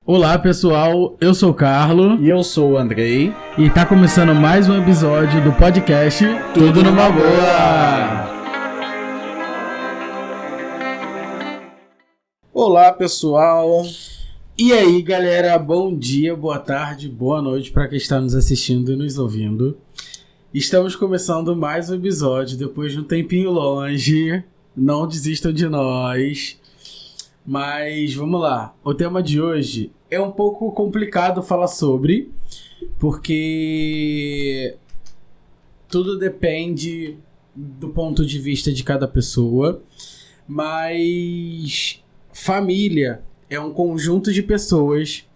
Olá pessoal, eu sou o Carlo E eu sou o Andrei. e tá começando mais um episódio do podcast Tudo Numa Boa. Olá, pessoal. E aí galera, bom dia, boa tarde, boa noite para quem está nos assistindo e nos ouvindo. Estamos começando mais um episódio depois de um tempinho longe, não desistam de nós. Mas vamos lá, o tema de hoje é um pouco complicado falar sobre, porque tudo depende do ponto de vista de cada pessoa, mas família é um conjunto de pessoas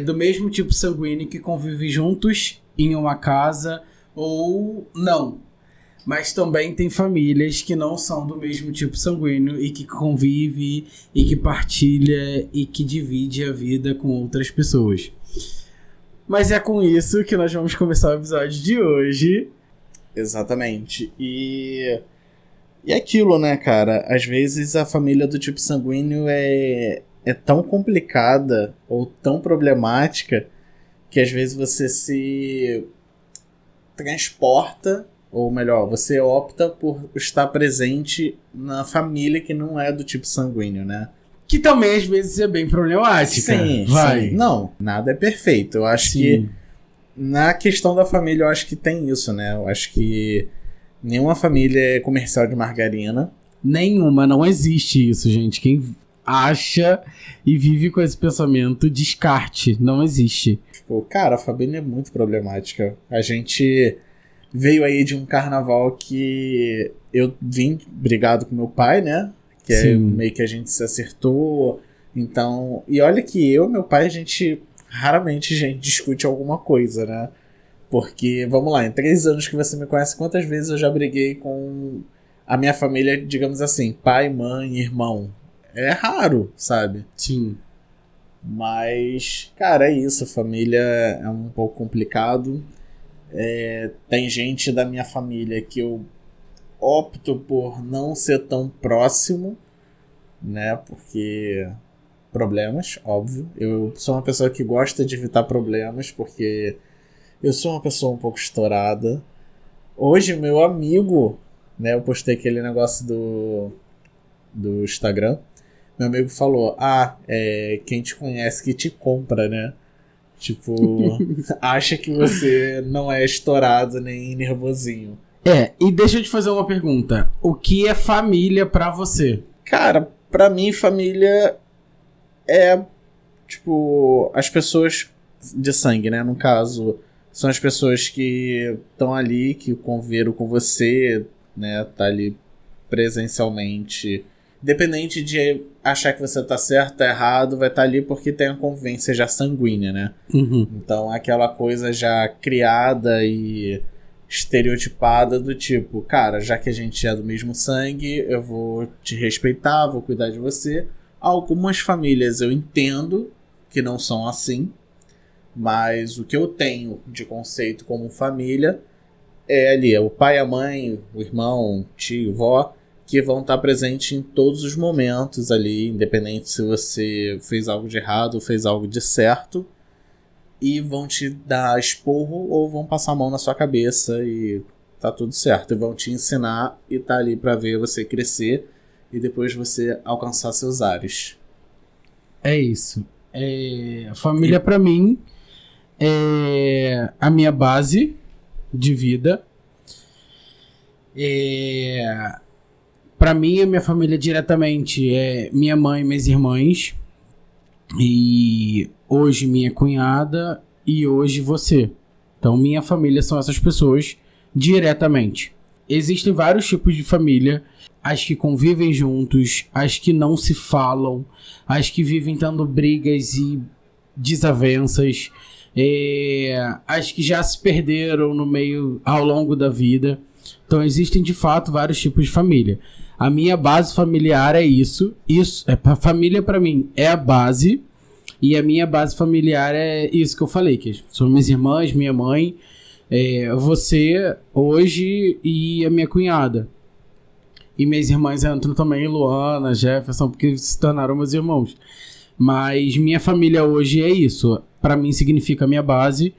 do mesmo tipo sanguíneo que convivem juntos em uma casa ou não. Mas também tem famílias que não são do mesmo tipo sanguíneo e que convive e que partilha e que divide a vida com outras pessoas. Mas é com isso que nós vamos começar o episódio de hoje. Exatamente. E aquilo, né, cara? Às vezes a família do tipo sanguíneo é tão complicada ou tão problemática que às vezes você se transporta, ou melhor, você opta por estar presente na família que não é do tipo sanguíneo, né? Que também às vezes é bem problemática. Sim, vai. sim. Não, nada é perfeito. Eu acho que na questão da família, eu acho que tem isso, né? Eu acho que nenhuma família é comercial de margarina. Nenhuma, não existe isso, gente. Quem acha e vive com esse pensamento, descarte. Não existe. Tipo, cara, a família é muito problemática. A gente veio aí de um carnaval que eu vim brigado com meu pai, né? Que é meio que a gente se acertou. Então, e olha que eu e meu pai, raramente a gente discute alguma coisa, né? Porque, vamos lá, em 3 anos que você me conhece, quantas vezes eu já briguei com a minha família, digamos assim, pai, mãe, irmão? É raro, sabe? Sim. Mas, cara, é isso. Família é um pouco complicado. Tem gente da minha família que eu opto por não ser tão próximo, né? Porque problemas, óbvio. Eu sou uma pessoa que gosta de evitar problemas, porque eu sou uma pessoa um pouco estourada. Hoje, meu amigo, né? Eu postei aquele negócio do Instagram. Meu amigo falou, quem te conhece que te compra, né? Tipo, acha que você não é estourado nem nervosinho. E deixa eu te fazer uma pergunta. O que é família pra você? Cara, pra mim, família é, tipo, as pessoas de sangue, né? No caso, são as pessoas que estão ali, que conviveram com você, né? Tá ali presencialmente. Independente de achar que você tá certo, tá errado, vai estar ali porque tem a convivência já sanguínea, né? Uhum. Então, aquela coisa já criada e estereotipada do tipo, cara, já que a gente é do mesmo sangue, eu vou te respeitar, vou cuidar de você. Algumas famílias eu entendo que não são assim, mas o que eu tenho de conceito como família é ali, é o pai, a mãe, o irmão, o tio, vó, que vão estar presentes em todos os momentos ali, independente se você fez algo de errado ou fez algo de certo, e vão te dar esporro ou vão passar a mão na sua cabeça e tá tudo certo. E vão te ensinar e tá ali pra ver você crescer e depois você alcançar seus ares. É isso. A família pra mim é a minha base de vida. Pra mim, a minha família diretamente é minha mãe e minhas irmãs. E hoje minha cunhada e hoje você. Então, minha família são essas pessoas diretamente. Existem vários tipos de família. As que convivem juntos, as que não se falam, as que vivem tendo brigas e desavenças, as que já se perderam no meio ao longo da vida. Então existem de fato vários tipos de família. A minha base familiar é isso. A família pra mim é a base. E a minha base familiar é isso que eu falei, que são minhas irmãs, minha mãe, você hoje e a minha cunhada. E minhas irmãs entram também, Luana, Jefferson, porque se tornaram meus irmãos. Mas minha família hoje é isso. Pra mim significa minha base.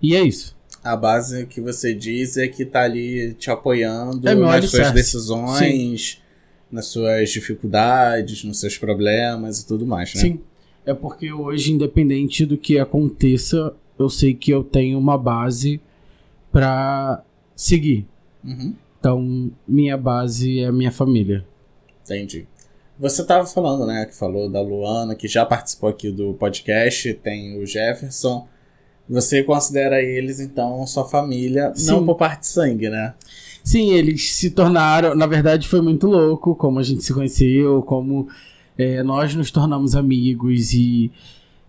E é isso. A base que você diz é que tá ali te apoiando É meu nas suas alicerce. decisões, nas suas dificuldades, nos seus problemas e tudo mais, né? Sim. É porque hoje, independente do que aconteça, eu sei que eu tenho uma base pra seguir. Uhum. Então, minha base é a minha família. Entendi. Você tava falando, né, que falou da Luana, que já participou aqui do podcast, tem o Jefferson. Você considera eles, então, sua família, Sim. não por parte de sangue, né? Sim, eles se tornaram... Na verdade, foi muito louco como a gente se conheceu, como nós nos tornamos amigos. E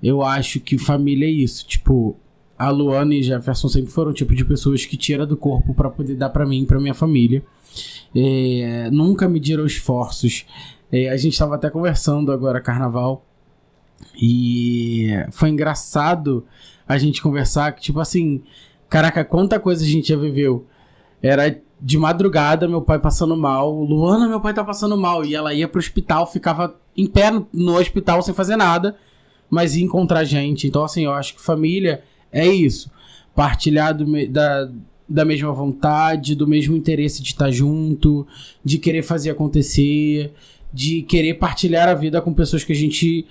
eu acho que família é isso. Tipo, a Luana e Jefferson sempre foram o tipo de pessoas que tira do corpo pra poder dar pra mim e pra minha família. Nunca mediram esforços. A gente tava até conversando agora, carnaval. E foi engraçado a gente conversar que, tipo assim, caraca, quanta coisa a gente já viveu. Era de madrugada, meu pai passando mal. Luana, meu pai tá passando mal. E ela ia pro hospital, ficava em pé no hospital sem fazer nada, mas ia encontrar gente. Então, assim, eu acho que família é isso. Partilhar da mesma vontade, do mesmo interesse de estar junto, de querer fazer acontecer, de querer partilhar a vida com pessoas que a gente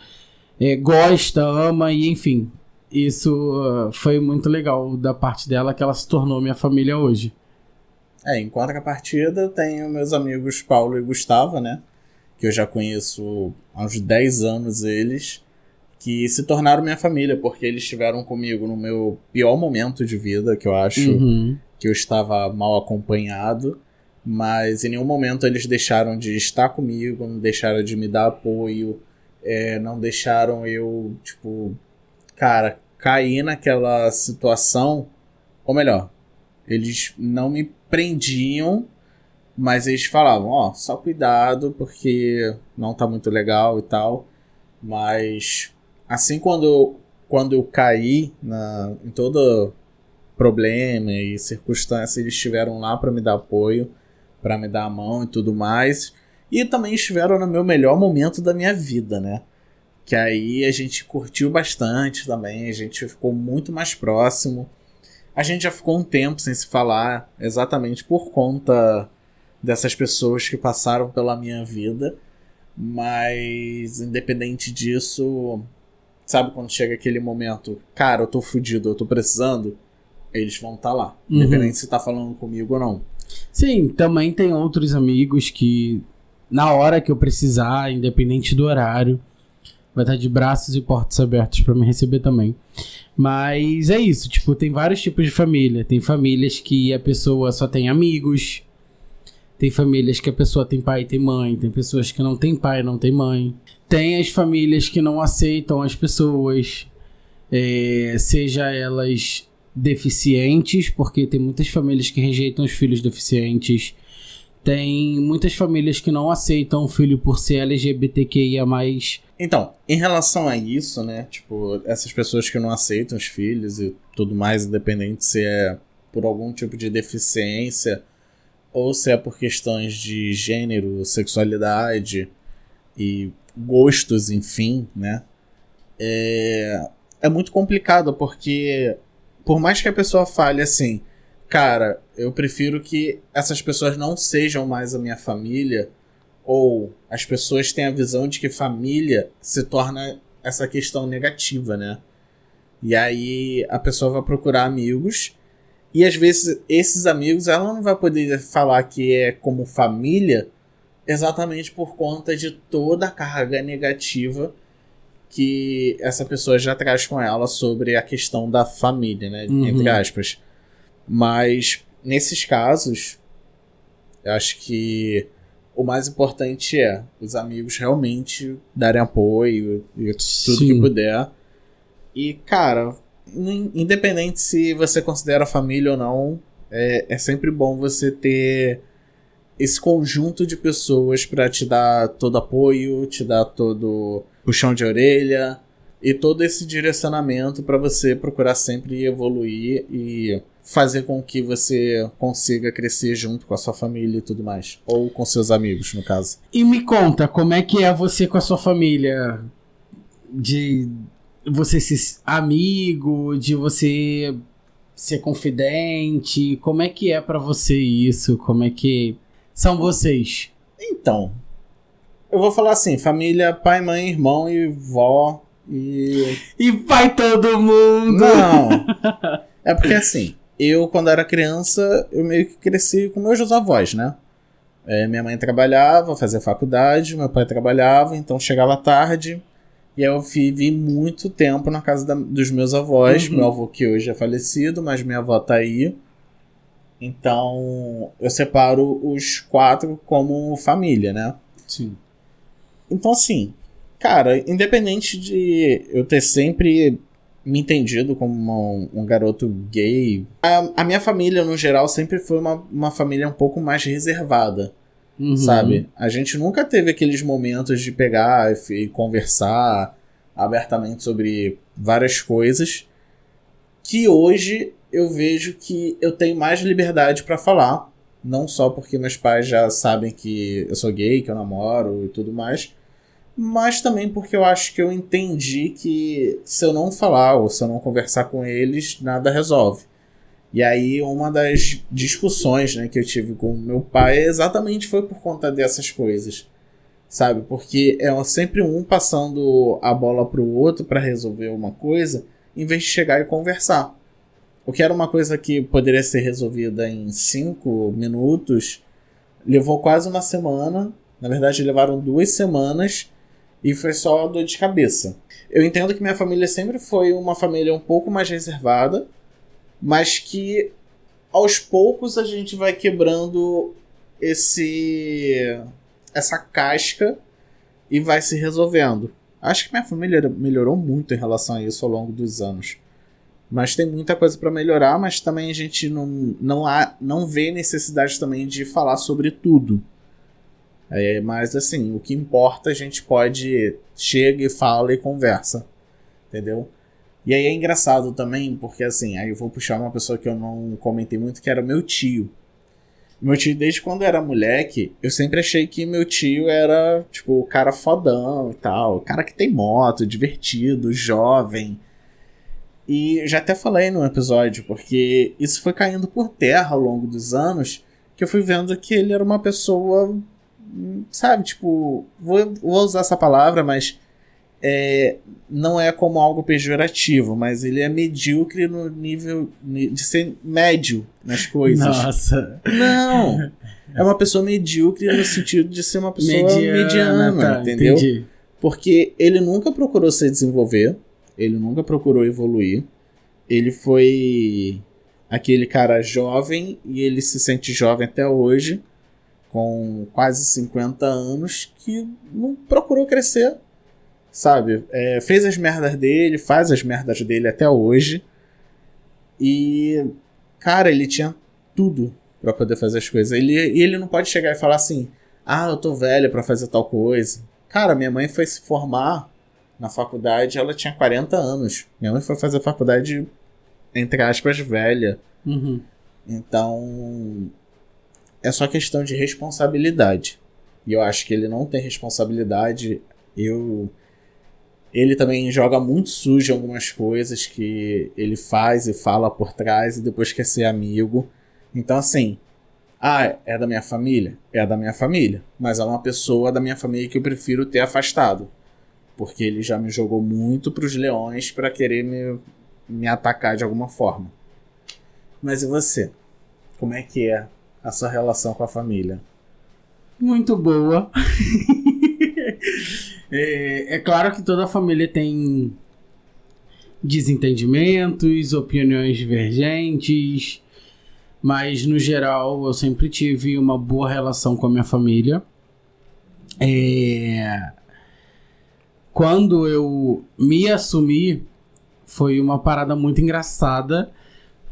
gosta, ama, e enfim. Isso foi muito legal da parte dela, que ela se tornou minha família hoje. Em contrapartida, eu tenho meus amigos Paulo e Gustavo, né? Que eu já conheço há uns 10 anos eles, que se tornaram minha família, porque eles estiveram comigo no meu pior momento de vida, que eu acho que eu estava mal acompanhado, mas em nenhum momento eles deixaram de estar comigo, não deixaram de me dar apoio, não deixaram eu, tipo, cara, cair naquela situação, ou melhor, eles não me prendiam, mas eles falavam, só cuidado porque não tá muito legal e tal. Mas assim quando eu caí em todo problema e circunstância, eles estiveram lá para me dar apoio, para me dar a mão e tudo mais. E também estiveram no meu melhor momento da minha vida, né? Que aí a gente curtiu bastante também, a gente ficou muito mais próximo. A gente já ficou um tempo sem se falar, exatamente por conta dessas pessoas que passaram pela minha vida. Mas, independente disso, sabe quando chega aquele momento, cara, eu tô fudido, eu tô precisando, eles vão estar lá. Independente se tá falando comigo ou não. Sim, também tem outros amigos que, na hora que eu precisar, independente do horário, vai estar de braços e portas abertos pra me receber também. Mas é isso, tipo, tem vários tipos de família. Tem famílias que a pessoa só tem amigos. Tem famílias que a pessoa tem pai e tem mãe. Tem pessoas que não tem pai e não tem mãe. Tem as famílias que não aceitam as pessoas, seja elas deficientes, porque tem muitas famílias que rejeitam os filhos deficientes. Tem muitas famílias que não aceitam o filho por ser LGBTQIA+. Então, em relação a isso, né, tipo, essas pessoas que não aceitam os filhos e tudo mais, independente se é por algum tipo de deficiência ou se é por questões de gênero, sexualidade e gostos, enfim, né, é muito complicado, porque por mais que a pessoa fale assim, cara, eu prefiro que essas pessoas não sejam mais a minha família, ou as pessoas têm a visão de que família se torna essa questão negativa, né? E aí a pessoa vai procurar amigos, e às vezes esses amigos ela não vai poder falar que é como família, exatamente por conta de toda a carga negativa que essa pessoa já traz com ela sobre a questão da família, né? Entre aspas. Mas nesses casos, eu acho que o mais importante é os amigos realmente darem apoio e tudo que puder. E, cara, independente se você considera família ou não, é sempre bom você ter esse conjunto de pessoas pra te dar todo apoio, te dar todo puxão de orelha e todo esse direcionamento pra você procurar sempre evoluir e fazer com que você consiga crescer junto com a sua família e tudo mais. Ou com seus amigos, no caso. E me conta, como é que é você com a sua família? de você ser amigo, de você ser confidente? Como é que é pra você isso? Como é que são vocês? Então, eu vou falar assim, família, pai, mãe, irmão e vó e... E vai todo mundo! Não! É porque assim, eu quando era criança, eu meio que cresci com meus avós, né? Minha mãe trabalhava, fazia faculdade, meu pai trabalhava, então chegava tarde. E aí eu vivi muito tempo na casa dos meus avós. Meu avô que hoje é falecido, mas minha avó tá aí. Então eu separo os 4 como família, né? Sim. Então assim, cara, independente de eu ter sempre me entendido como um garoto gay, a minha família no geral sempre foi uma família um pouco mais reservada. Sabe? A gente nunca teve aqueles momentos de pegar e conversar abertamente sobre várias coisas que hoje eu vejo que eu tenho mais liberdade pra falar, não só porque meus pais já sabem que eu sou gay, que eu namoro e tudo mais, mas também porque eu acho que eu entendi que se eu não falar ou se eu não conversar com eles, nada resolve. E aí uma das discussões, né, que eu tive com meu pai exatamente foi por conta dessas coisas, sabe? Porque é sempre um passando a bola pro outro para resolver uma coisa, em vez de chegar e conversar. O que era uma coisa que poderia ser resolvida em 5 minutos, levou quase uma semana. Na verdade, levaram 2 semanas e foi só dor de cabeça. Eu entendo que minha família sempre foi uma família um pouco mais reservada, mas que aos poucos a gente vai quebrando essa casca e vai se resolvendo. Acho que minha família melhorou muito em relação a isso ao longo dos anos. Mas tem muita coisa para melhorar, mas também a gente não vê necessidade também de falar sobre tudo. Mas assim, o que importa a gente chega e fala e conversa. Entendeu? E aí é engraçado também, porque assim, aí eu vou puxar uma pessoa que eu não comentei muito, que era o meu tio. Meu tio, desde quando eu era moleque, eu sempre achei que meu tio era, tipo, o cara fodão e tal. O cara que tem moto, divertido, jovem. E já até falei no episódio, porque isso foi caindo por terra ao longo dos anos, que eu fui vendo que ele era uma pessoa, sabe, tipo, vou usar essa palavra, mas... não é como algo pejorativo, mas ele é medíocre no nível de ser médio nas coisas. Nossa. Não! É uma pessoa medíocre no sentido de ser uma pessoa mediana, tá, entendeu? Entendi. Porque ele nunca procurou se desenvolver, ele nunca procurou evoluir, ele foi aquele cara jovem e ele se sente jovem até hoje, com quase 50 anos, que não procurou crescer. Sabe? Fez as merdas dele, faz as merdas dele até hoje. E, cara, ele tinha tudo pra poder fazer as coisas. Ele não pode chegar e falar assim: ah, eu tô velho pra fazer tal coisa. Cara, minha mãe foi se formar na faculdade, ela tinha 40 anos. Minha mãe foi fazer faculdade, entre aspas, velha. Então, é só questão de responsabilidade. E eu acho que ele não tem responsabilidade. Ele também joga muito sujo em algumas coisas que ele faz e fala por trás e depois quer ser amigo. Então, assim, é da minha família? É da minha família. Mas é uma pessoa da minha família que eu prefiro ter afastado. Porque ele já me jogou muito pros leões pra querer me atacar de alguma forma. Mas e você? Como é que é a sua relação com a família? Muito boa. É claro que toda família tem desentendimentos, opiniões divergentes, mas no geral eu sempre tive uma boa relação com a minha família. Quando eu me assumi, foi uma parada muito engraçada,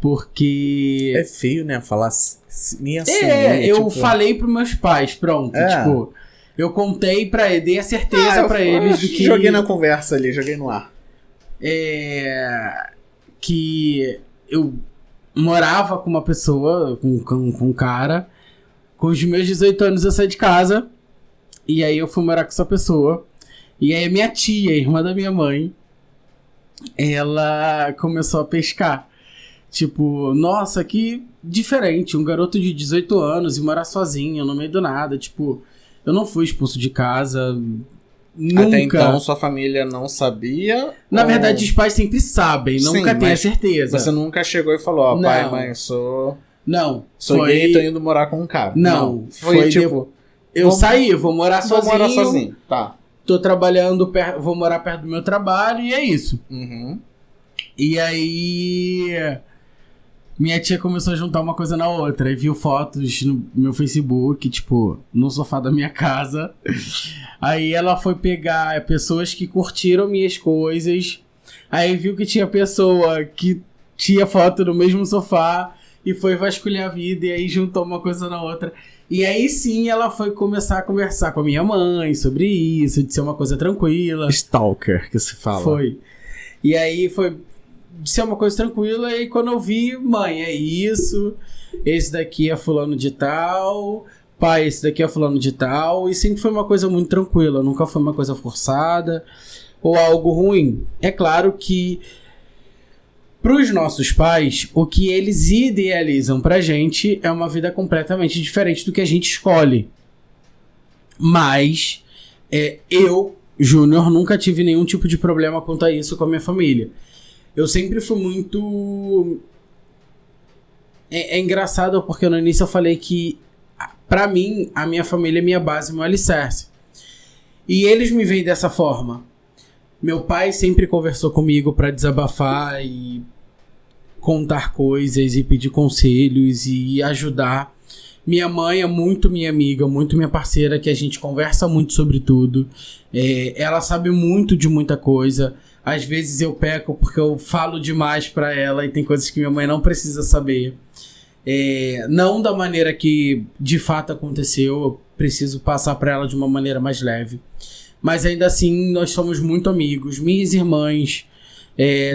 porque... É feio, né? Falar me assumir. Eu falei pros meus pais, pronto, tipo... Eu contei pra eles, dei a certeza pra eles do que... Joguei na conversa ali, joguei no ar. Que eu morava com uma pessoa, com um cara. Com os meus 18 anos eu saí de casa. E aí eu fui morar com essa pessoa. E aí minha tia, irmã da minha mãe, ela começou a pescar. Tipo, nossa, que diferente, um garoto de 18 anos e morar sozinho no meio do nada. Tipo, eu não fui expulso de casa, nunca. Até então sua família não sabia? Na verdade, os pais sempre sabem, nunca tem a certeza. Você nunca chegou e falou, ó, pai, mãe, sou gay e tô indo morar com um cara. Não, foi tipo... Eu saí, vou morar sozinho. Vou morar sozinho, tá. Tô trabalhando, vou morar perto do meu trabalho e é isso. Uhum. E aí... minha tia começou a juntar uma coisa na outra. E viu fotos no meu Facebook, tipo, no sofá da minha casa. Aí ela foi pegar pessoas que curtiram minhas coisas. Aí viu que tinha pessoa que tinha foto no mesmo sofá. E foi vasculhar a vida. E aí juntou uma coisa na outra. E aí sim ela foi começar a conversar com a minha mãe sobre isso. De ser uma coisa tranquila. Stalker, que se fala. Foi. E aí foi... de ser uma coisa tranquila, e quando eu vi, mãe, é isso, esse daqui é fulano de tal, pai, esse daqui é fulano de tal, e sempre foi uma coisa muito tranquila, nunca foi uma coisa forçada ou algo ruim. É claro que pros nossos pais, o que eles idealizam pra gente é uma vida completamente diferente do que a gente escolhe. Mas eu, Júnior, nunca tive nenhum tipo de problema quanto a isso com a minha família. Eu sempre fui muito... É engraçado porque no início eu falei que, pra mim, a minha família é minha base, meu alicerce. E eles me veem dessa forma. Meu pai sempre conversou comigo pra desabafar e contar coisas e pedir conselhos e ajudar. Minha mãe é muito minha amiga, muito minha parceira, que a gente conversa muito sobre tudo. Ela sabe muito de muita coisa. Às vezes eu peco porque eu falo demais pra ela e tem coisas que minha mãe não precisa saber. Não da maneira que de fato aconteceu, eu preciso passar pra ela de uma maneira mais leve. Mas ainda assim, nós somos muito amigos. Minhas irmãs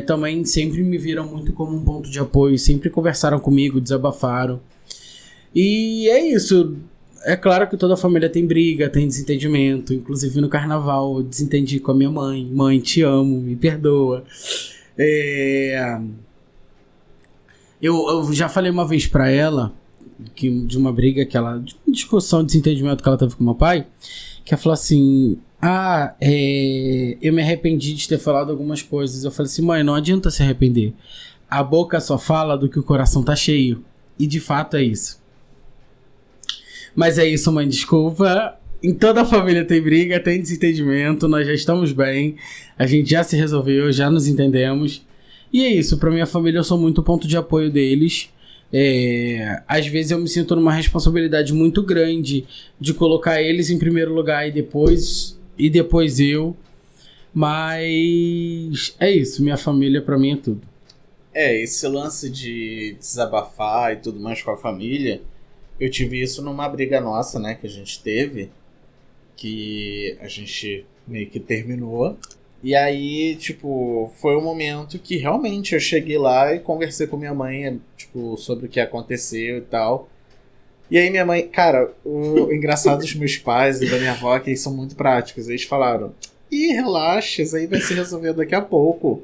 também sempre me viram muito como um ponto de apoio, sempre conversaram comigo, desabafaram. E é isso. É claro que toda família tem briga, tem desentendimento. Inclusive no carnaval eu desentendi com a minha mãe. Mãe, te amo, me perdoa. Eu já falei uma vez pra ela de uma briga de uma discussão, desentendimento que ela teve com meu pai, que ela falou assim: eu me arrependi de ter falado algumas coisas. Eu falei assim: mãe, não adianta se arrepender. A boca só fala do que o coração tá cheio. E de fato é isso. Mas é isso, mãe, desculpa. Em toda a família tem briga, tem desentendimento, nós já estamos bem, a gente já se resolveu, já nos entendemos. E é isso, pra minha família eu sou muito ponto de apoio deles. Às vezes eu me sinto numa responsabilidade muito grande de colocar eles em primeiro lugar e depois eu. Mas é isso, minha família pra mim é tudo. Esse lance de desabafar e tudo mais com a família... Eu tive isso numa briga nossa, né, que a gente teve, que a gente meio que terminou. E aí, tipo, foi um momento que realmente eu cheguei lá e conversei com minha mãe, tipo, sobre o que aconteceu e tal. E aí minha mãe, cara, o engraçado dos meus pais e da minha avó é que eles são muito práticos. Eles falaram, relaxa, isso aí vai se resolver daqui a pouco.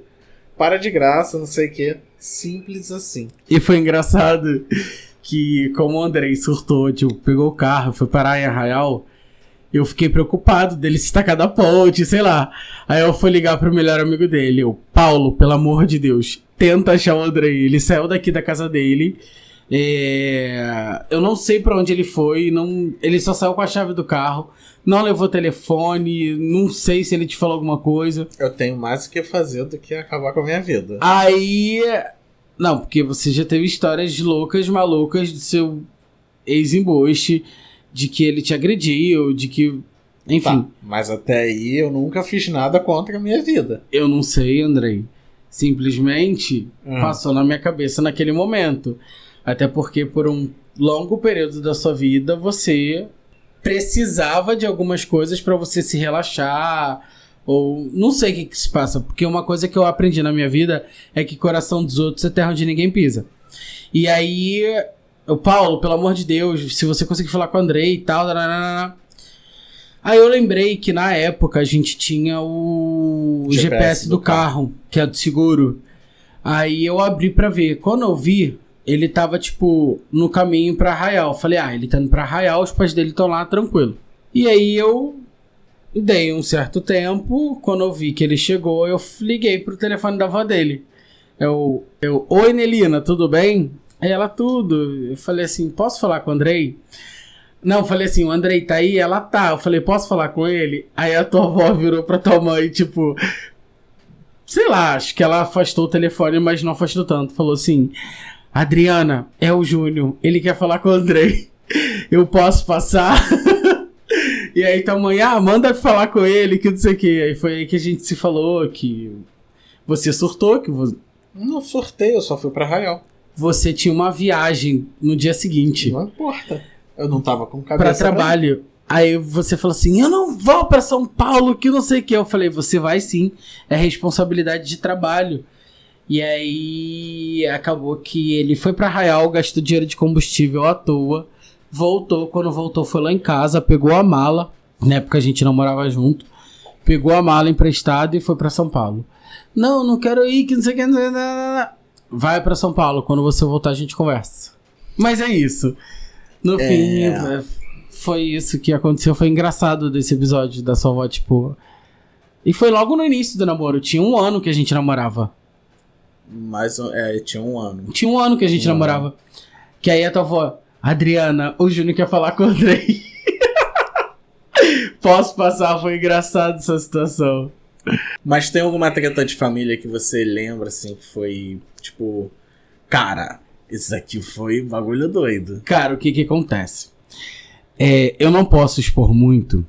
Para de graça, não sei o quê. Simples assim. E foi engraçado... que como o Andrei surtou, tipo, pegou o carro, foi parar em Arraial, eu fiquei preocupado dele se tacar da ponte, sei lá. Aí eu fui ligar pro melhor amigo dele, Paulo, pelo amor de Deus, tenta achar o Andrei. Ele saiu daqui da casa dele, eu não sei pra onde ele foi, ele só saiu com a chave do carro, não levou telefone, não sei se ele te falou alguma coisa. Eu tenho mais o que fazer do que acabar com a minha vida. Aí... não, porque você já teve histórias loucas, malucas do seu ex-embuste, de que ele te agrediu, de que... enfim. Tá, mas até aí eu nunca fiz nada contra a minha vida. Eu não sei, Andrei. Simplesmente passou na minha cabeça naquele momento. Até porque por um longo período da sua vida você precisava de algumas coisas pra você se relaxar... ou não sei o que se passa, porque uma coisa que eu aprendi na minha vida é que coração dos outros é terra onde ninguém pisa. E aí, Paulo, pelo amor de Deus, se você conseguir falar com o Andrei e tal... Aí eu lembrei que na época a gente tinha o GPS do carro, que é do seguro. Aí eu abri pra ver. Quando eu vi, ele tava, tipo, no caminho pra Arraial. Falei, ele tá indo pra Arraial, os pais dele estão lá, tranquilo. E aí eu dei um certo tempo. Quando eu vi que ele chegou, eu liguei pro telefone da avó dele. Oi, Nelina, tudo bem? Aí ela, tudo. Eu falei assim, posso falar com o Andrei? Não, eu falei assim, o Andrei tá aí? Ela tá. Eu falei, posso falar com ele? Aí a tua avó virou pra tua mãe, tipo... Sei lá, acho que ela afastou o telefone, mas não afastou tanto. Falou assim, Adriana, é o Júnior, ele quer falar com o Andrei. Eu posso passar? E aí tua mãe, manda falar com ele, que não sei o que. Aí foi aí que a gente se falou que você surtou, que você... Não surtei, eu só fui pra Arraial. Você tinha uma viagem no dia seguinte. Não importa. Eu não tava com cabeça pra trabalho. Aí você falou assim, eu não vou pra São Paulo, que não sei o que. Eu falei, você vai sim, é responsabilidade de trabalho. E aí acabou que ele foi pra Arraial, gastou dinheiro de combustível à toa, voltou, quando voltou foi lá em casa, pegou a mala, na época a gente não morava junto, pegou a mala emprestada e foi pra São Paulo. Não quero ir, que não sei o que. Vai pra São Paulo, quando você voltar a gente conversa. Mas é isso. No fim, foi isso que aconteceu. Foi engraçado desse episódio da sua avó, tipo... E foi logo no início do namoro. Tinha 1 ano que a gente namorava. Mas, tinha 1 ano. Tinha 1 ano que a gente namorava. Que aí a tua avó... Adriana, o Júnior quer falar com o Andrei. Posso passar? Foi engraçado essa situação. Mas tem alguma treta de família que você lembra, assim, que foi, tipo... Cara, isso aqui foi bagulho doido. Cara, o que acontece? Eu não posso expor muito,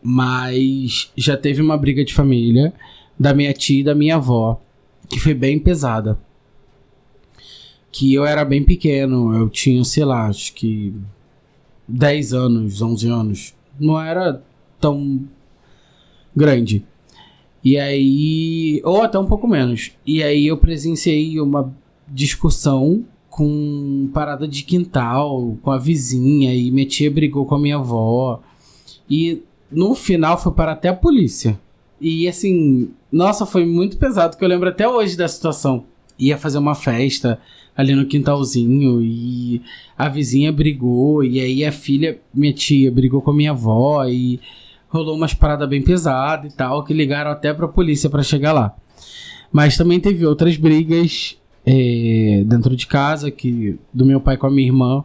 mas já teve uma briga de família da minha tia e da minha avó, que foi bem pesada. Que eu era bem pequeno, eu tinha, sei lá, acho que 10 anos, 11 anos. Não era tão grande. E aí... Ou até um pouco menos. E aí eu presenciei uma discussão com parada de quintal, com a vizinha, e minha tia brigou com a minha avó. E no final foi para até a polícia. E assim, nossa, foi muito pesado, que eu lembro até hoje da situação. Ia fazer uma festa ali no quintalzinho e a vizinha brigou, e aí a filha, minha tia, brigou com a minha avó e rolou umas paradas bem pesadas e tal, que ligaram até pra polícia pra chegar lá. Mas também teve outras brigas dentro de casa, que do meu pai com a minha irmã,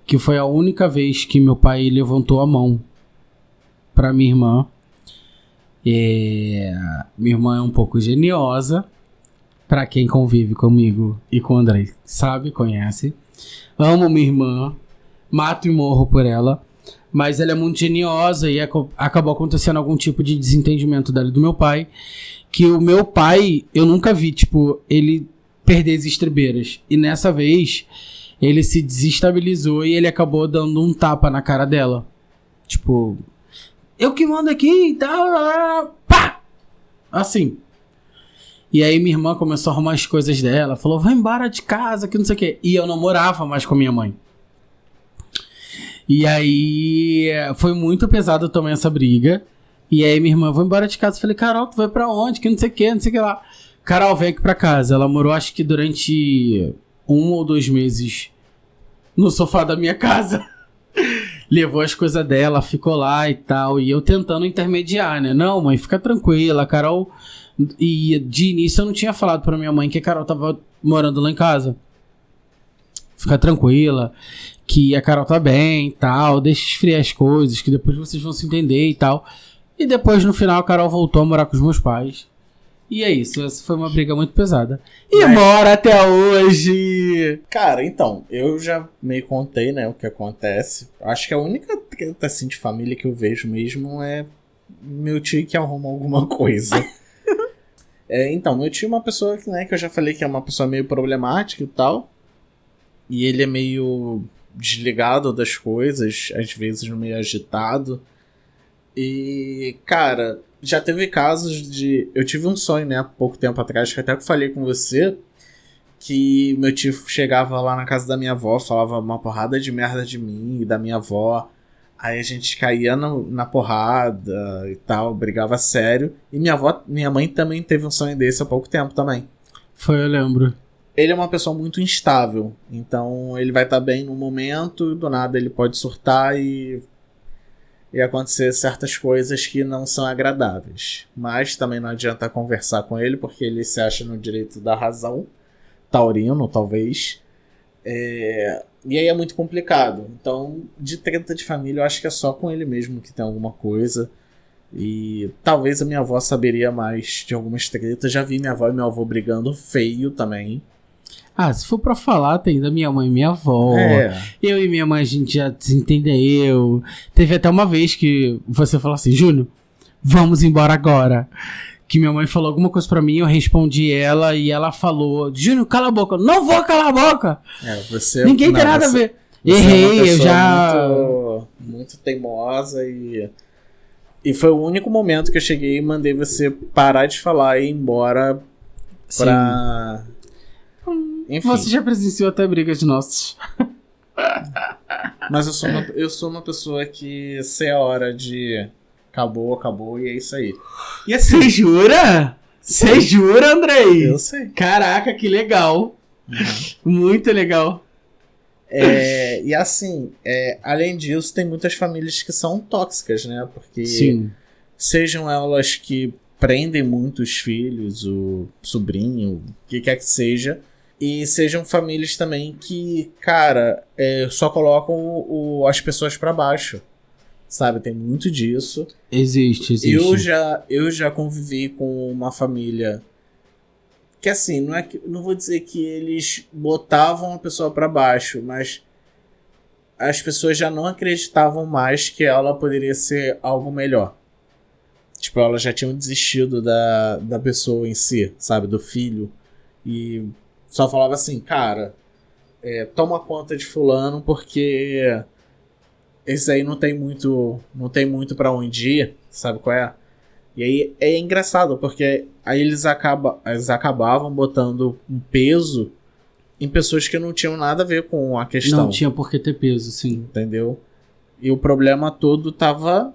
que foi a única vez que meu pai levantou a mão pra minha irmã. Minha irmã é um pouco geniosa, pra quem convive comigo e com o Andrei sabe, conhece. Amo minha irmã, mato e morro por ela, mas ela é muito geniosa e acabou acontecendo algum tipo de desentendimento dela e do meu pai, que o meu pai, eu nunca vi, tipo, ele perder as estribeiras. E nessa vez, ele se desestabilizou e ele acabou dando um tapa na cara dela. Tipo, eu que mando aqui e tal, pá! Assim. E aí minha irmã começou a arrumar as coisas dela, falou, vai embora de casa, que não sei o quê. E eu não morava mais com a minha mãe. E aí foi muito pesado também essa briga. E aí minha irmã, vou embora de casa. Eu falei, Carol, tu vai pra onde? Que não sei o que, não sei o que lá. Carol, vem aqui pra casa. Ela morou acho que durante 1 ou 2 meses no sofá da minha casa. Levou as coisas dela, ficou lá e tal. E eu tentando intermediar, né? Não, mãe, fica tranquila. A Carol... E de início eu não tinha falado pra minha mãe que a Carol tava morando lá em casa. Fica tranquila, que a Carol tá bem e tal, deixa esfriar as coisas, que depois vocês vão se entender e tal. E depois no final a Carol voltou a morar com os meus pais. E é isso, essa foi uma briga muito pesada. E mora até hoje! Cara, então, eu já meio contei, né, o que acontece. Acho que a única treta assim de família que eu vejo mesmo é meu tio que arruma alguma coisa. Então, meu tio é uma pessoa que, né, que eu já falei que é uma pessoa meio problemática e tal. E ele é meio desligado das coisas, às vezes meio agitado. E, cara, já teve casos de... Eu tive um sonho, né, há pouco tempo atrás, que até que eu falei com você, que meu tio chegava lá na casa da minha avó, falava uma porrada de merda de mim e da minha avó. Aí a gente caía na porrada e tal, brigava sério. E minha mãe também teve um sonho desse há pouco tempo também. Foi, eu lembro. Ele é uma pessoa muito instável, então ele vai estar bem no momento, do nada ele pode surtar e acontecer certas coisas que não são agradáveis. Mas também não adianta conversar com ele, porque ele se acha no direito da razão. Taurino, talvez. E aí é muito complicado. Então, de treta de família, eu acho que é só com ele mesmo que tem alguma coisa. E talvez a minha avó saberia mais de algumas tretas. Já vi minha avó e meu avô brigando feio também. Ah, se for pra falar, tem da minha mãe e minha avó. Eu e minha mãe, a gente já se entendeu. Teve até uma vez que você falou assim, Júnior, vamos embora agora. Que minha mãe falou alguma coisa pra mim, eu respondi ela e ela falou, Júnior, cala a boca. Não vou calar a boca. Ninguém tem nada a ver. Errei, eu já... Muito teimosa e foi o único momento que eu cheguei e mandei você parar de falar e ir embora pra... Enfim. Você já presenciou até brigas nossas. Mas eu sou uma pessoa que sei a hora de acabou e é isso aí. E assim, você jura? Você jura, Andrei? Eu sei. Caraca, que legal. Muito legal. E assim, além disso, tem muitas famílias que são tóxicas, né? Porque sejam elas que prendem muito os filhos, o sobrinho, o que quer que seja. E sejam famílias também que, cara, só colocam as pessoas pra baixo. Sabe? Tem muito disso. Existe. Eu já convivi com uma família que, assim, não vou dizer que eles botavam a pessoa pra baixo, mas as pessoas já não acreditavam mais que ela poderia ser algo melhor. Tipo, elas já tinham desistido da pessoa em si, sabe? Do filho. E só falava assim, cara, toma conta de fulano porque esse aí não tem muito pra onde ir, sabe qual é? E aí é engraçado, porque aí eles acabavam botando um peso em pessoas que não tinham nada a ver com a questão. Não tinha por que ter peso, sim. Entendeu? E o problema todo tava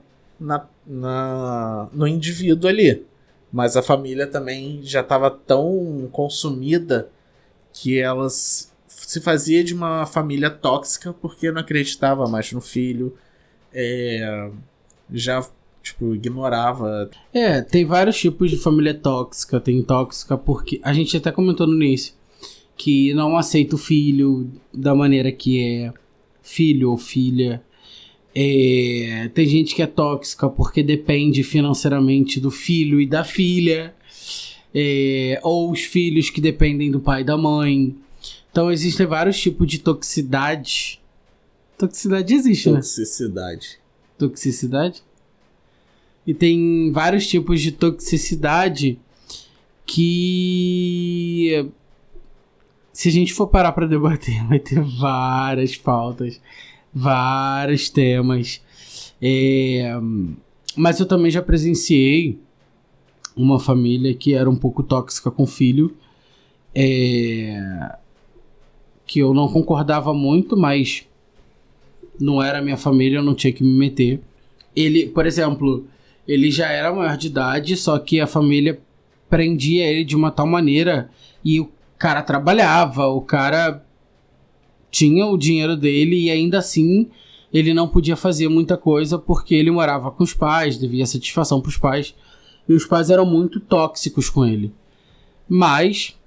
no indivíduo ali. Mas a família também já estava tão consumida que elas se fazia de uma família tóxica porque não acreditava mais no filho. Já, tipo, ignorava. Tem vários tipos de família tóxica. Tem tóxica porque... A gente até comentou no início que não aceita o filho da maneira que é. Filho ou filha. Tem gente que é tóxica porque depende financeiramente do filho e da filha. Ou os filhos que dependem do pai e da mãe. Então existem vários tipos de toxicidade. Toxicidade existe, né? Toxicidade? E tem vários tipos de toxicidade que, se a gente for parar pra debater, vai ter várias pautas, vários temas. Mas eu também já presenciei uma família que era um pouco tóxica com o filho, que eu não concordava muito, mas não era minha família, eu não tinha que me meter. Ele, por exemplo, ele já era maior de idade, só que a família prendia ele de uma tal maneira e o cara trabalhava, o cara tinha o dinheiro dele e ainda assim ele não podia fazer muita coisa porque ele morava com os pais, devia satisfação pros pais. E os pais eram muito tóxicos com ele. Mas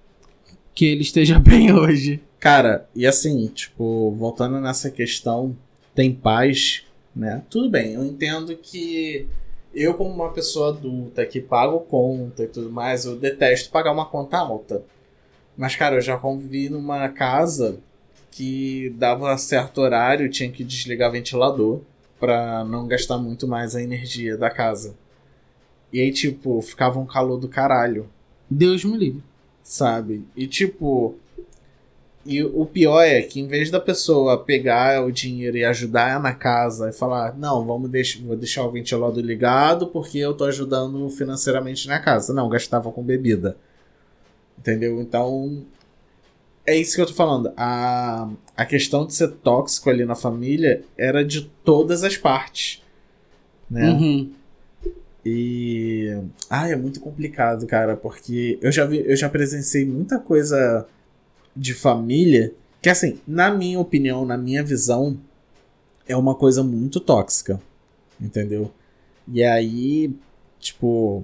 que ele esteja bem hoje. Cara, e assim, tipo, voltando nessa questão, tem pais, né? Tudo bem, eu entendo que eu, como uma pessoa adulta que pago conta e tudo mais, eu detesto pagar uma conta alta. Mas, cara, eu já convivi numa casa que dava certo horário, tinha que desligar ventilador pra não gastar muito mais a energia da casa. E aí, tipo, ficava um calor do caralho. Deus me livre. Sabe? E, tipo... E o pior é que, em vez da pessoa pegar o dinheiro e ajudar na casa e falar, não, vou deixar o ventilador ligado porque eu tô ajudando financeiramente na casa. Não, gastava com bebida. Entendeu? Então, É isso que eu tô falando. A questão de ser tóxico ali na família era de todas as partes, né? Uhum. E... é muito complicado, cara, porque eu já presenciei muita coisa de família que, assim, na minha opinião, na minha visão, é uma coisa muito tóxica, entendeu? E aí, tipo,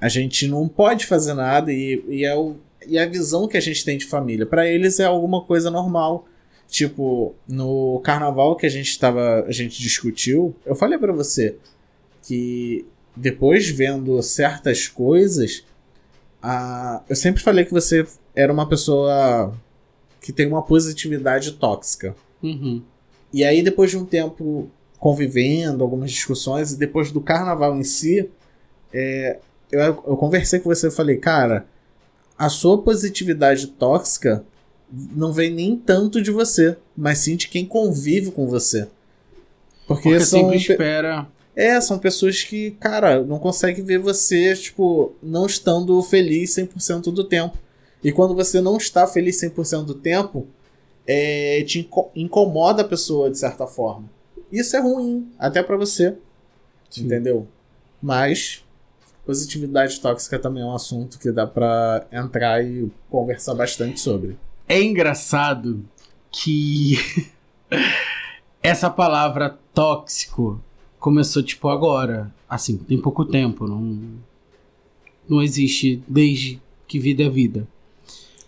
a gente não pode fazer nada e a visão que a gente tem de família, pra eles é alguma coisa normal. Tipo, no carnaval que a gente discutiu, eu falei pra você que depois vendo certas coisas, eu sempre falei que você era uma pessoa que tem uma positividade tóxica. Uhum. E aí, depois de um tempo convivendo, algumas discussões, e depois do carnaval em si, eu conversei com você e falei, cara, a sua positividade tóxica não vem nem tanto de você, mas sim de quem convive com você. Porque sempre espera... são pessoas que, cara, não conseguem ver você, tipo, não estando feliz 100% do tempo. E quando você não está feliz 100% do tempo, te incomoda a pessoa de certa forma. Isso é ruim, até pra você. Sim. Entendeu? Mas positividade tóxica também é um assunto que dá pra entrar e conversar bastante sobre. É engraçado que essa palavra tóxico começou, tipo, agora. Assim, tem pouco tempo. Não existe desde que vida é vida.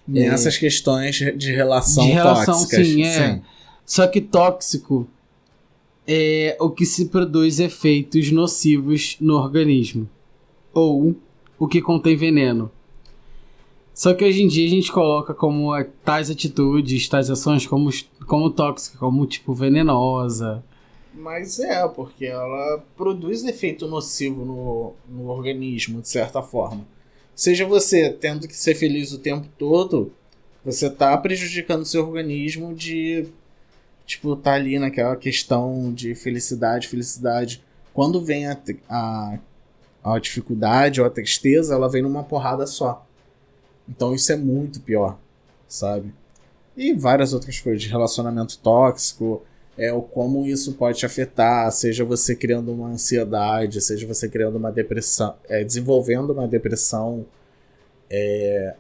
Nessas questões de relação tóxicas. Sim. Só que tóxico é o que se produz efeitos nocivos no organismo. Ou o que contém veneno. Só que hoje em dia a gente coloca como tais atitudes, tais ações como tóxica, como tipo venenosa. Mas porque ela produz efeito nocivo no organismo, de certa forma. Seja você tendo que ser feliz o tempo todo, você tá prejudicando seu organismo de, tipo, tá ali naquela questão de felicidade. Quando vem a dificuldade ou a tristeza, ela vem numa porrada só. Então isso é muito pior, sabe? E várias outras coisas, de relacionamento tóxico, como isso pode te afetar, seja você criando uma ansiedade, seja você criando uma depressão, desenvolvendo uma depressão.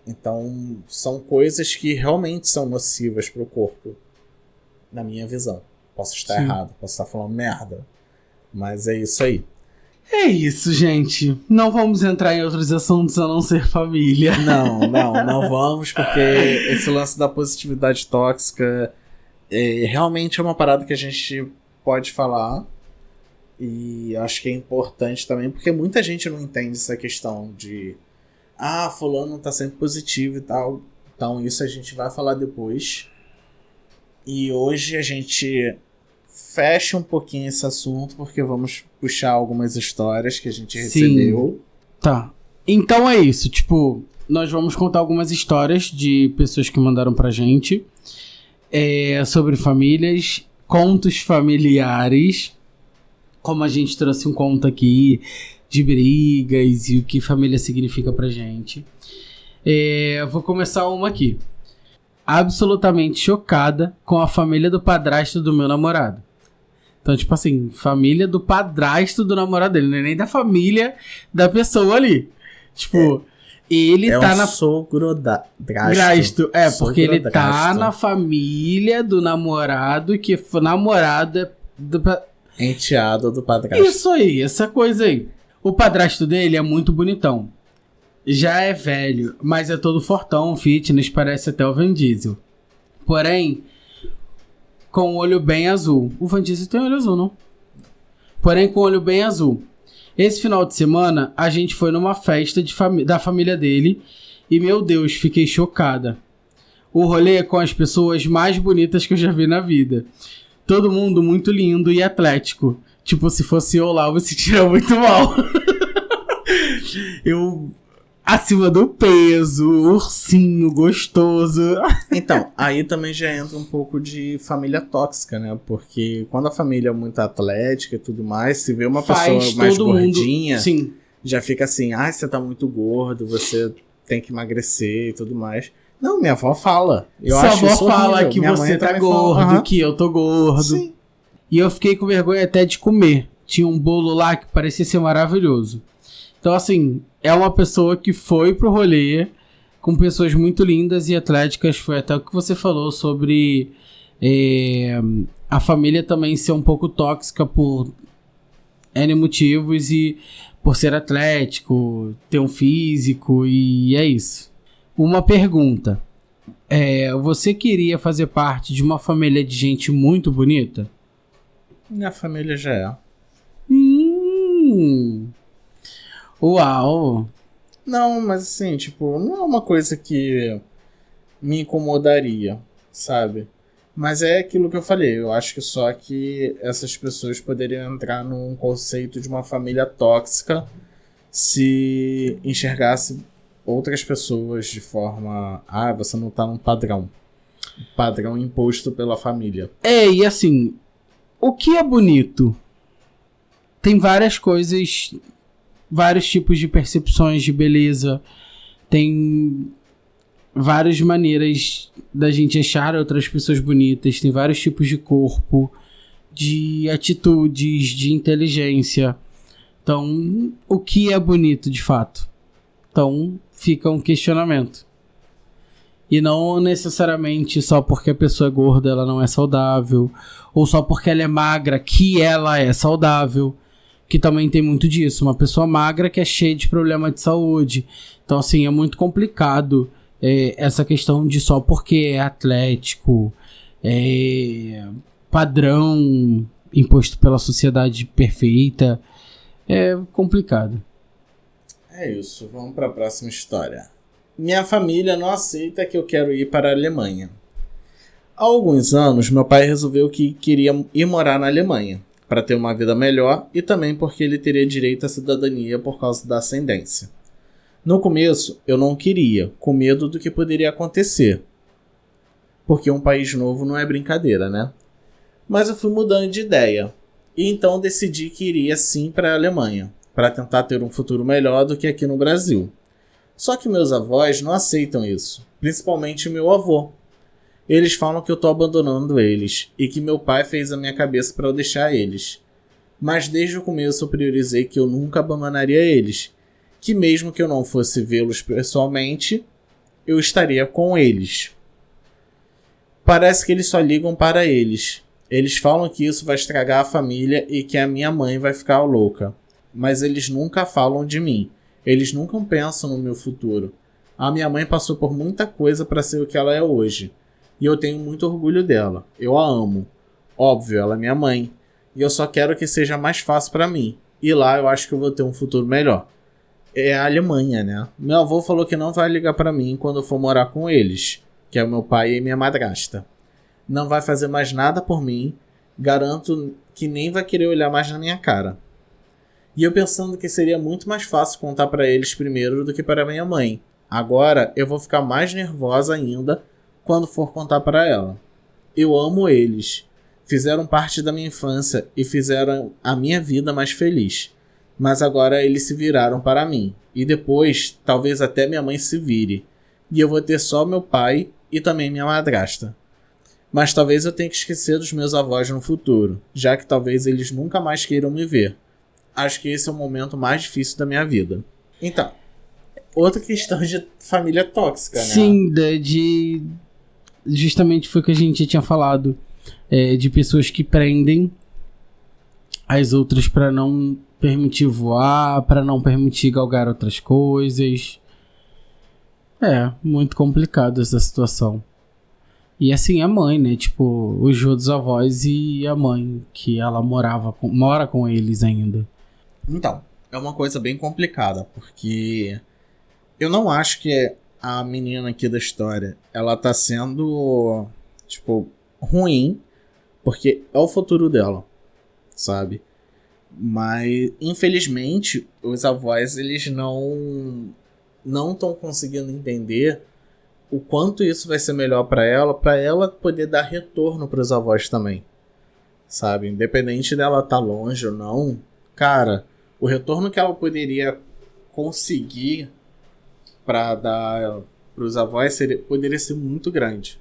Então são coisas que realmente são nocivas pro corpo, na minha visão. Posso estar errado, posso estar falando merda, mas é isso aí. É isso, gente. Não vamos entrar em outros assuntos a não ser família. Não vamos, porque esse lance da positividade tóxica realmente é uma parada que a gente pode falar. E acho que é importante também, porque muita gente não entende essa questão de fulano tá sempre positivo e tal. Então isso a gente vai falar depois. E hoje a gente fecha um pouquinho esse assunto, porque vamos puxar algumas histórias que a gente recebeu. Tá. Então é isso, tipo, nós vamos contar algumas histórias de pessoas que mandaram pra gente sobre famílias, contos familiares, como a gente trouxe um conto aqui de brigas e o que família significa pra gente. Vou começar uma aqui. Absolutamente chocada com a família do padrasto do meu namorado. Então, tipo assim, família do padrasto do namorado dele, não é nem da família da pessoa ali. Tipo, ele tá na... Drasto. Porque ele tá na família do namorado, que foi namorada do... enteado do padrasto. Isso aí, essa coisa aí. O padrasto dele é muito bonitão. Já é velho, mas é todo fortão, fitness, parece até o Vin Diesel. Porém, com o olho bem azul. O Vin Diesel tem olho azul, não? Porém, com o olho bem azul. Esse final de semana, a gente foi numa festa da família dele e, meu Deus, fiquei chocada. O rolê é com as pessoas mais bonitas que eu já vi na vida. Todo mundo muito lindo e atlético. Tipo, se fosse eu lá, eu me sentiria muito mal. Acima do peso, ursinho, gostoso. Então, aí também já entra um pouco de família tóxica, né? Porque quando a família é muito atlética e tudo mais, se vê uma pessoa mais gordinha, sim, já fica assim, você tá muito gordo, você tem que emagrecer e tudo mais. Não, minha avó fala. Sua avó fala que você tá gordo, fala, que eu tô gordo. Sim. E eu fiquei com vergonha até de comer. Tinha um bolo lá que parecia ser maravilhoso. Então, assim, é uma pessoa que foi pro rolê com pessoas muito lindas e atléticas. Foi até o que você falou sobre a família também ser um pouco tóxica por N motivos e por ser atlético, ter um físico, e é isso. Uma pergunta. Você queria fazer parte de uma família de gente muito bonita? Minha família já é. Uau! Não, mas assim, tipo, não é uma coisa que me incomodaria, sabe? Mas é aquilo que eu falei, eu acho que só que essas pessoas poderiam entrar num conceito de uma família tóxica se enxergasse outras pessoas de forma... você não tá num padrão. Padrão imposto pela família. E assim, o que é bonito? Tem várias coisas, vários tipos de percepções de beleza, tem várias maneiras da gente achar outras pessoas bonitas, tem vários tipos de corpo, de atitudes, de inteligência. Então, o que é bonito de fato? Então, fica um questionamento. E não necessariamente só porque a pessoa é gorda ela não é saudável, ou só porque ela é magra que ela é saudável, que também tem muito disso. Uma pessoa magra que é cheia de problema de saúde. Então, assim, é muito complicado essa questão de só porque é atlético, padrão imposto pela sociedade perfeita. É complicado. É isso, vamos para a próxima história. Minha família não aceita que eu quero ir para a Alemanha. Há alguns anos, meu pai resolveu que queria ir morar na Alemanha, para ter uma vida melhor e também porque ele teria direito à cidadania por causa da ascendência. No começo, eu não queria, com medo do que poderia acontecer. Porque um país novo não é brincadeira, né? Mas eu fui mudando de ideia. E então decidi que iria sim para a Alemanha, para tentar ter um futuro melhor do que aqui no Brasil. Só que meus avós não aceitam isso, principalmente meu avô. Eles falam que eu tô abandonando eles e que meu pai fez a minha cabeça para eu deixar eles. Mas desde o começo eu priorizei que eu nunca abandonaria eles, que mesmo que eu não fosse vê-los pessoalmente, eu estaria com eles. Parece que eles só ligam para eles. Eles falam que isso vai estragar a família e que a minha mãe vai ficar louca. Mas eles nunca falam de mim. Eles nunca pensam no meu futuro. A minha mãe passou por muita coisa para ser o que ela é hoje. E eu tenho muito orgulho dela. Eu a amo. Óbvio, ela é minha mãe. E eu só quero que seja mais fácil para mim. E lá eu acho que eu vou ter um futuro melhor. É a Alemanha, né? Meu avô falou que não vai ligar para mim quando eu for morar com eles, que é o meu pai e minha madrasta. Não vai fazer mais nada por mim. Garanto que nem vai querer olhar mais na minha cara. E eu pensando que seria muito mais fácil contar para eles primeiro do que para minha mãe. Agora eu vou ficar mais nervosa ainda quando for contar para ela. Eu amo eles. Fizeram parte da minha infância e fizeram a minha vida mais feliz. Mas agora eles se viraram para mim. E depois, talvez até minha mãe se vire. E eu vou ter só meu pai e também minha madrasta. Mas talvez eu tenha que esquecer dos meus avós no futuro, já que talvez eles nunca mais queiram me ver. Acho que esse é o momento mais difícil da minha vida. Então, outra questão de família tóxica, né? Sim, justamente foi o que a gente tinha falado. De pessoas que prendem as outras para não permitir voar, para não permitir galgar outras coisas. Muito complicado essa situação. E assim, a mãe, né? Tipo, os outros avós e a mãe, que ela mora com eles ainda. Então, é uma coisa bem complicada, porque eu não acho que a menina aqui da história, ela tá sendo, tipo, ruim, porque é o futuro dela, sabe? Mas, infelizmente, os avós, eles não estão conseguindo entender o quanto isso vai ser melhor para ela poder dar retorno para os avós também, sabe? Independente dela estar longe ou não, cara, o retorno que ela poderia conseguir para dar para os avós poderia ser muito grande.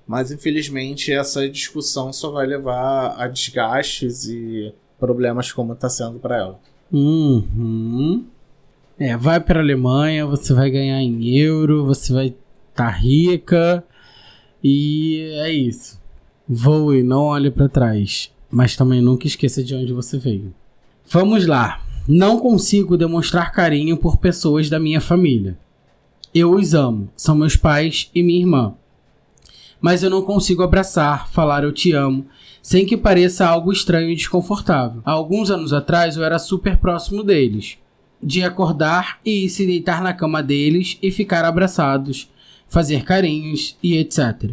Mas infelizmente essa discussão só vai levar a desgastes e problemas como está sendo para ela. Uhum. Vai para a Alemanha, você vai ganhar em euro, você vai estar rica e é isso. Voe, não olhe para trás, mas também nunca esqueça de onde você veio. Vamos lá. Não consigo demonstrar carinho por pessoas da minha família. Eu os amo, são meus pais e minha irmã. Mas eu não consigo abraçar, falar eu te amo, sem que pareça algo estranho e desconfortável. Há alguns anos atrás eu era super próximo deles, de acordar e ir se deitar na cama deles e ficar abraçados, fazer carinhos e etc.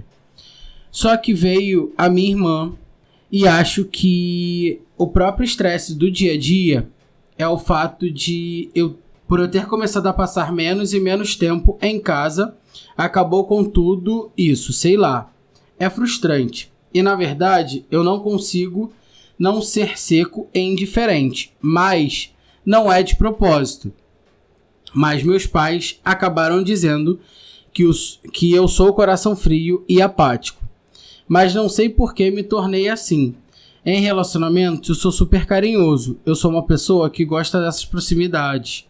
Só que veio a minha irmã e acho que o próprio estresse do dia a dia é o fato de por eu ter começado a passar menos e menos tempo em casa, acabou com tudo isso, sei lá. É frustrante. E na verdade, eu não consigo não ser seco e indiferente, mas não é de propósito. Mas meus pais acabaram dizendo que eu sou coração frio e apático. Mas não sei por que me tornei assim. Em relacionamentos, eu sou super carinhoso. Eu sou uma pessoa que gosta dessas proximidades.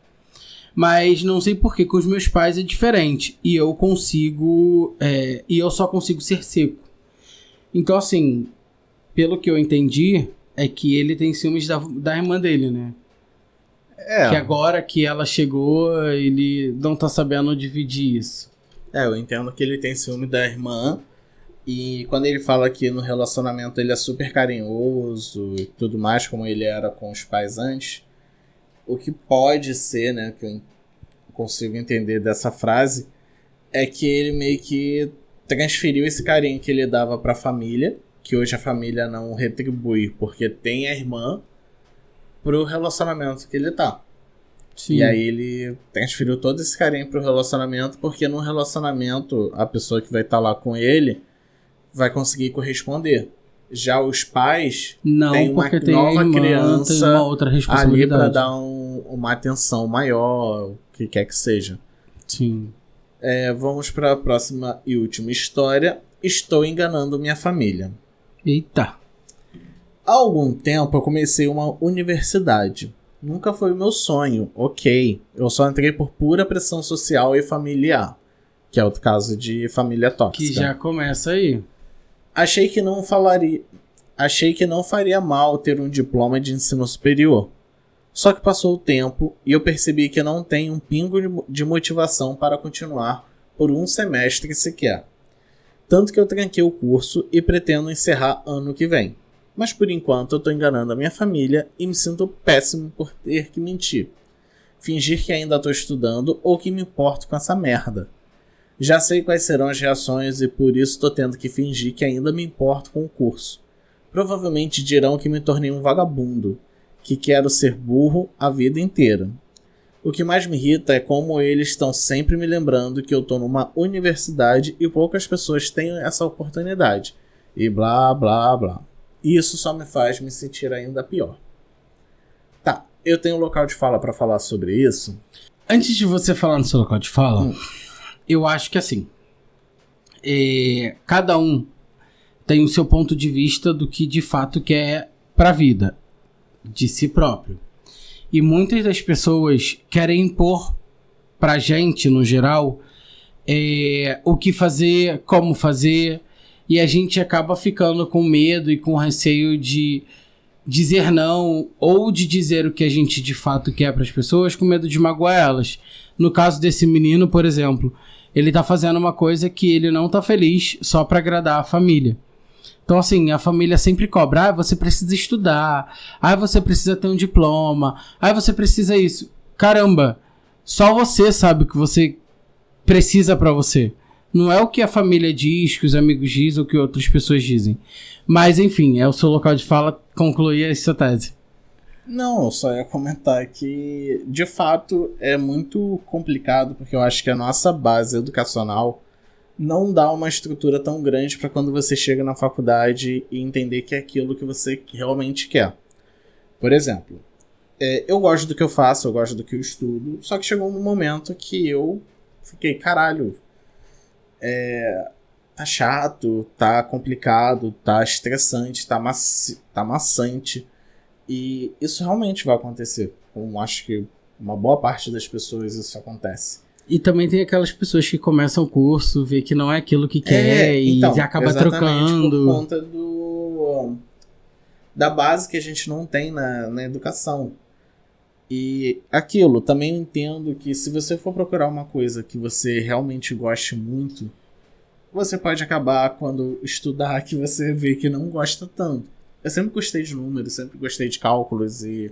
Mas não sei por que com os meus pais é diferente. E eu só consigo ser seco. Então, assim, pelo que eu entendi, é que ele tem ciúmes da irmã dele, né? Que agora que ela chegou, ele não tá sabendo dividir isso. Eu entendo que ele tem ciúme da irmã. E quando ele fala que no relacionamento ele é super carinhoso e tudo mais, como ele era com os pais antes, o que pode ser, né, que eu consigo entender dessa frase, é que ele meio que transferiu esse carinho que ele dava pra família, que hoje a família não retribui porque tem a irmã, pro relacionamento que ele tá. Sim. E aí ele transferiu todo esse carinho pro relacionamento, porque no relacionamento a pessoa que vai estar lá com ele vai conseguir corresponder. Já os pais têm uma nova criança, tem uma outra responsabilidade ali para dar uma atenção maior, o que quer que seja. Sim. Vamos para a próxima e última história. Estou enganando minha família. Eita. Há algum tempo eu comecei uma universidade. Nunca foi o meu sonho, ok. Eu só entrei por pura pressão social e familiar, que é o caso de família tóxica. Que já começa aí. Achei que não faria mal ter um diploma de ensino superior. Só que passou o tempo e eu percebi que não tenho um pingo de motivação para continuar por um semestre sequer. Tanto que eu tranquei o curso e pretendo encerrar ano que vem. Mas por enquanto eu tô enganando a minha família e me sinto péssimo por ter que mentir. Fingir que ainda tô estudando ou que me importo com essa merda. Já sei quais serão as reações e por isso tô tendo que fingir que ainda me importo com o curso. Provavelmente dirão que me tornei um vagabundo, que quero ser burro a vida inteira. O que mais me irrita é como eles estão sempre me lembrando que eu tô numa universidade e poucas pessoas têm essa oportunidade. E blá blá blá. Isso só me faz me sentir ainda pior. Tá, eu tenho um local de fala pra falar sobre isso. Antes de você falar no seu local de fala, eu acho que assim, cada um tem o seu ponto de vista do que de fato quer pra vida, de si próprio. E muitas das pessoas querem impor pra gente, no geral, o que fazer, como fazer, e a gente acaba ficando com medo e com receio de dizer não, ou de dizer o que a gente de fato quer pras pessoas, com medo de magoar elas. No caso desse menino, por exemplo, ele tá fazendo uma coisa que ele não tá feliz só pra agradar a família. Então, assim, a família sempre cobra. Você precisa estudar. Você precisa ter um diploma. Você precisa isso. Caramba, só você sabe o que você precisa pra você. Não é o que a família diz, que os amigos dizem ou que outras pessoas dizem. Mas, enfim, é o seu local de fala concluir essa tese. Não, eu só ia comentar que, de fato, é muito complicado, porque eu acho que a nossa base educacional não dá uma estrutura tão grande para quando você chega na faculdade e entender que é aquilo que você realmente quer. Por exemplo, eu gosto do que eu faço, eu gosto do que eu estudo, só que chegou um momento que eu fiquei, caralho, tá chato, tá complicado, tá estressante, tá maçante. E isso realmente vai acontecer. Eu acho que uma boa parte das pessoas isso acontece. E também tem aquelas pessoas que começam o curso, vê que não é aquilo que quer e acaba trocando. Por conta da base que a gente não tem na educação. E aquilo, também entendo que se você for procurar uma coisa que você realmente goste muito, você pode acabar, quando estudar, que você vê que não gosta tanto. Eu sempre gostei de números, sempre gostei de cálculos e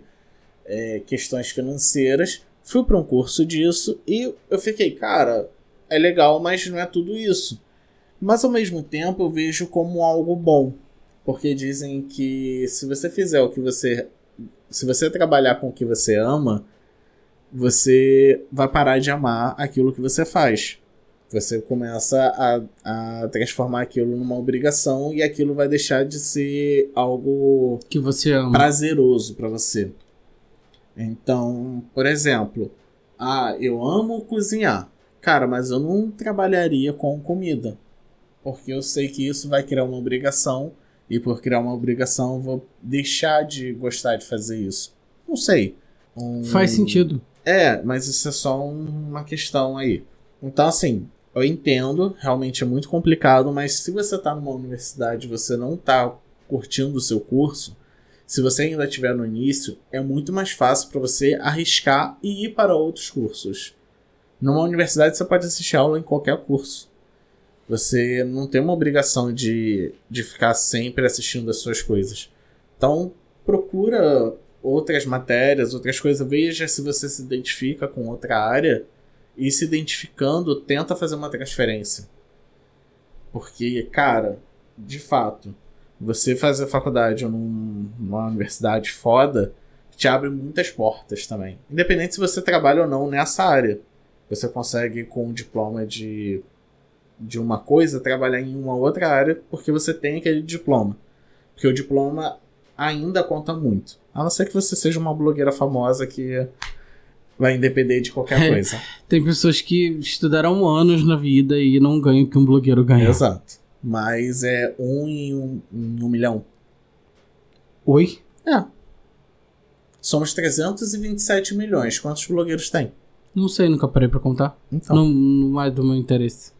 questões financeiras. Fui para um curso disso e eu fiquei, cara, é legal, mas não é tudo isso. Mas ao mesmo tempo eu vejo como algo bom. Porque dizem que se você fizer se você trabalhar com o que você ama, você vai parar de amar aquilo que você faz. Você começa a transformar aquilo numa obrigação e aquilo vai deixar de ser algo que você ama, prazeroso para você. Então, por exemplo, eu amo cozinhar. Cara, mas eu não trabalharia com comida. Porque eu sei que isso vai criar uma obrigação. E por criar uma obrigação, eu vou deixar de gostar de fazer isso. Não sei. Faz sentido. Mas isso é só uma questão aí. Então, assim, eu entendo. Realmente é muito complicado. Mas se você tá numa universidade e você não tá curtindo o seu curso, se você ainda estiver no início, é muito mais fácil para você arriscar e ir para outros cursos. Numa universidade você pode assistir aula em qualquer curso. Você não tem uma obrigação de ficar sempre assistindo as suas coisas. Então, procura outras matérias, outras coisas. Veja se você se identifica com outra área. E se identificando, tenta fazer uma transferência. Porque, cara, de fato, você fazer faculdade numa universidade foda te abre muitas portas também. Independente se você trabalha ou não nessa área. Você consegue, com um diploma de uma coisa, trabalhar em uma outra área porque você tem aquele diploma. Porque o diploma ainda conta muito. A não ser que você seja uma blogueira famosa que vai depender de qualquer coisa. Tem pessoas que estudaram anos na vida e não ganham o que um blogueiro ganha. Exato. Mas é 1 em 1 milhão. Oi? Somos 327 milhões. Quantos blogueiros tem? Não sei, nunca parei pra contar. Então. Não é do meu interesse.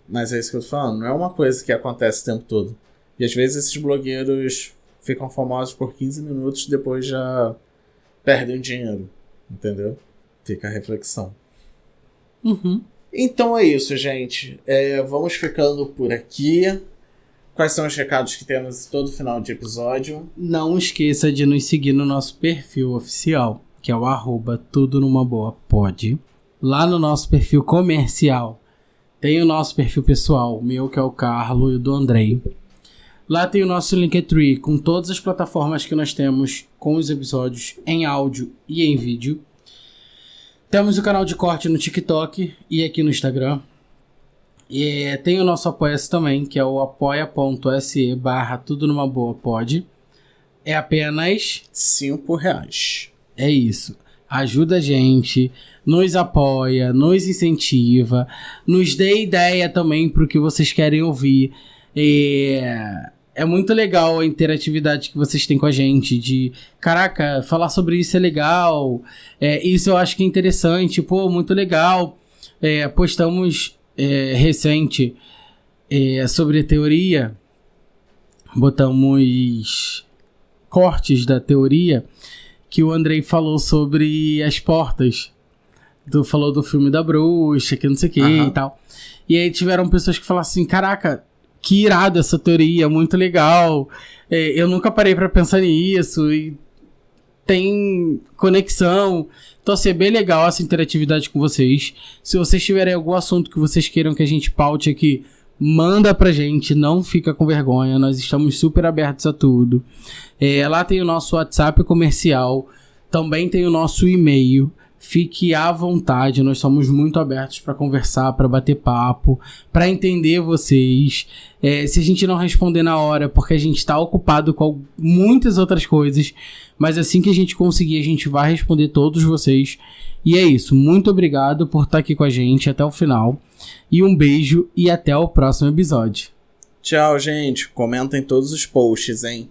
Mas é isso que eu tô falando. Não é uma coisa que acontece o tempo todo. E às vezes esses blogueiros ficam famosos por 15 minutos e depois já perdem dinheiro. Entendeu? Fica a reflexão. Uhum. Então é isso, gente. Vamos ficando por aqui. Quais são os recados que temos todo final de episódio? Não esqueça de nos seguir no nosso perfil oficial, que é o @tudonumaboapod. Lá no nosso perfil comercial tem o nosso perfil pessoal, o meu, que é o Carlo, e o do Andrei. Lá tem o nosso Linktree com todas as plataformas que nós temos com os episódios em áudio e em vídeo. Temos o canal de corte no TikTok e aqui no Instagram. E tem o nosso Apoia-se também, que é o apoia.se/tudonumaboapod. É apenas R$5. É isso. Ajuda a gente, nos apoia, nos incentiva, nos dê ideia também pro que vocês querem ouvir. É muito legal a interatividade que vocês têm com a gente, de, caraca, falar sobre isso é legal, isso eu acho que é interessante, pô, muito legal. Postamos recente sobre a teoria, botamos cortes da teoria, que o Andrei falou sobre as portas. Falou do filme da bruxa, que não sei o que e tal. E aí tiveram pessoas que falaram assim, caraca, que irado essa teoria, muito legal. Eu nunca parei pra pensar nisso. E tem conexão. Então, assim, é bem legal essa interatividade com vocês. Se vocês tiverem algum assunto que vocês queiram que a gente paute aqui, manda pra gente, não fica com vergonha, nós estamos super abertos a tudo. Lá tem o nosso WhatsApp comercial, também tem o nosso e-mail, fique à vontade, nós somos muito abertos para conversar, para bater papo, para entender vocês. Se a gente não responder na hora, porque a gente está ocupado com muitas outras coisas, mas assim que a gente conseguir, a gente vai responder todos vocês. E é isso, muito obrigado por estar aqui com a gente até o final, e um beijo e até o próximo episódio. Tchau, gente. Comentem todos os posts, hein?